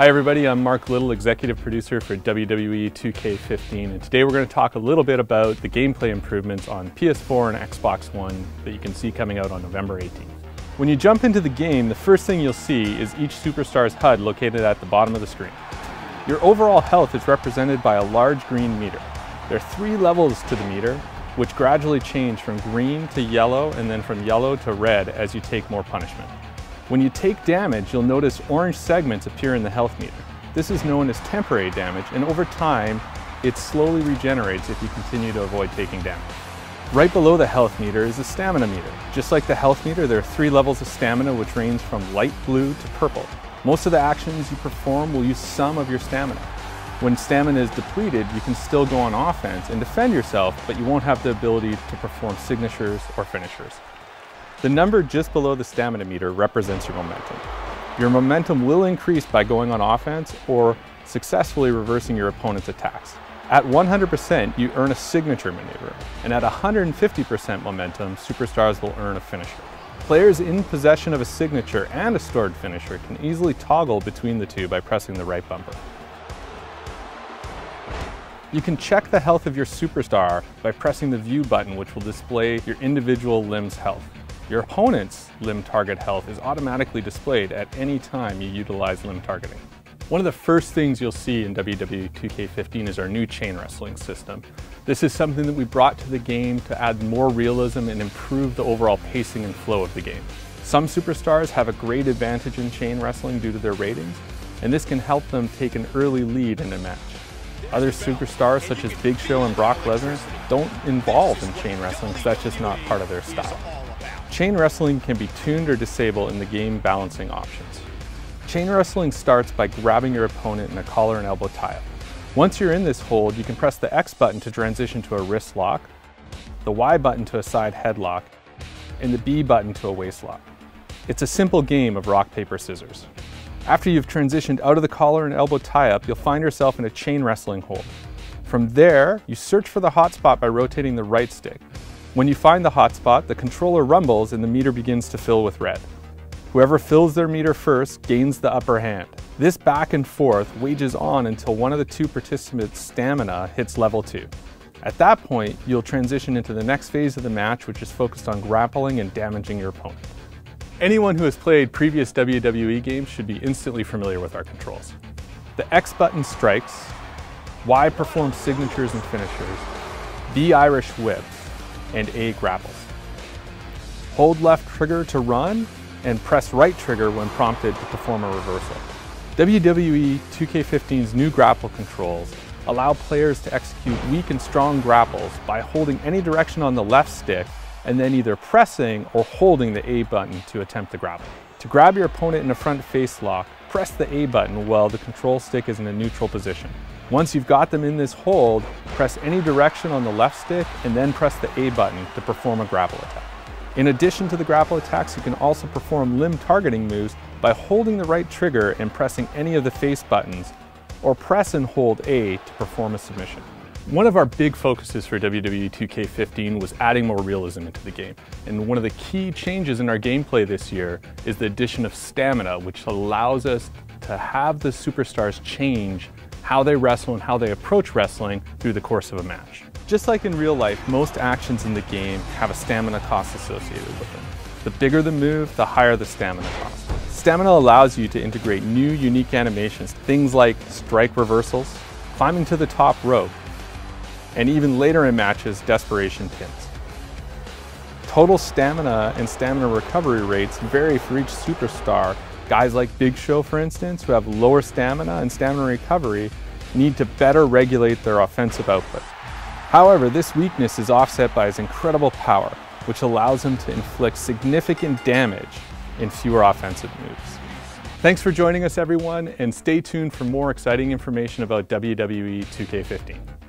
Hi everybody, I'm Mark Little, executive producer for WWE 2K15, and today we're going to talk a little bit about the gameplay improvements on PS4 and Xbox One that you can see coming out on November 18th. When you jump into the game, the first thing you'll see is each superstar's HUD located at the bottom of the screen. Your overall health is represented by a large green meter. There are 3 levels to the meter, which gradually change from green to yellow and then from yellow to red as you take more punishment. When you take damage, you'll notice orange segments appear in the health meter. This is known as temporary damage, and over time, it slowly regenerates if you continue to avoid taking damage. Right below the health meter is the stamina meter. Just like the health meter, there are 3 levels of stamina which range from light blue to purple. Most of the actions you perform will use some of your stamina. When stamina is depleted, you can still go on offense and defend yourself, but you won't have the ability to perform signatures or finishers. The number just below the stamina meter represents your momentum. Your momentum will increase by going on offense or successfully reversing your opponent's attacks. At 100%, you earn a signature maneuver, and at 150% momentum, superstars will earn a finisher. Players in possession of a signature and a stored finisher can easily toggle between the two by pressing the right bumper. You can check the health of your superstar by pressing the view button, which will display your individual limb's health. Your opponent's limb target health is automatically displayed at any time you utilize limb targeting. One of the first things you'll see in WWE 2K15 is our new chain wrestling system. This is something that we brought to the game to add more realism and improve the overall pacing and flow of the game. Some superstars have a great advantage in chain wrestling due to their ratings, and this can help them take an early lead in a match. Other superstars such as Big Show and Brock Lesnar don't involve in chain wrestling because that's just not part of their style. Chain wrestling can be tuned or disabled in the game balancing options. Chain wrestling starts by grabbing your opponent in a collar and elbow tie-up. Once you're in this hold, you can press the X button to transition to a wrist lock, the Y button to a side headlock, and the B button to a waist lock. It's a simple game of rock, paper, scissors. After you've transitioned out of the collar and elbow tie-up, you'll find yourself in a chain wrestling hold. From there, you search for the hot spot by rotating the right stick. When you find the hot spot, the controller rumbles and the meter begins to fill with red. Whoever fills their meter first gains the upper hand. This back and forth wages on until one of the 2 participants' stamina hits level 2. At that point, you'll transition into the next phase of the match, which is focused on grappling and damaging your opponent. Anyone who has played previous WWE games should be instantly familiar with our controls. The X button strikes, Y performs signatures and finishers, B Irish whips, and A grapples. Hold left trigger to run, and press right trigger when prompted to perform a reversal. WWE 2K15's new grapple controls allow players to execute weak and strong grapples by holding any direction on the left stick and then either pressing or holding the A button to attempt the grapple. To grab your opponent in a front face lock, press the A button while the control stick is in a neutral position. Once you've got them in this hold, press any direction on the left stick and then press the A button to perform a grapple attack. In addition to the grapple attacks, you can also perform limb targeting moves by holding the right trigger and pressing any of the face buttons, or press and hold A to perform a submission. One of our big focuses for WWE 2K15 was adding more realism into the game. And one of the key changes in our gameplay this year is the addition of stamina, which allows us to have the superstars change how they wrestle and how they approach wrestling through the course of a match. Just like in real life, most actions in the game have a stamina cost associated with them. The bigger the move, the higher the stamina cost. Stamina allows you to integrate new, unique animations, things like strike reversals, climbing to the top rope, and even later in matches, desperation pins. Total stamina and stamina recovery rates vary for each superstar. Guys like Big Show, for instance, who have lower stamina and stamina recovery, need to better regulate their offensive output. However, this weakness is offset by his incredible power, which allows him to inflict significant damage in fewer offensive moves. Thanks for joining us, everyone, and stay tuned for more exciting information about WWE 2K15.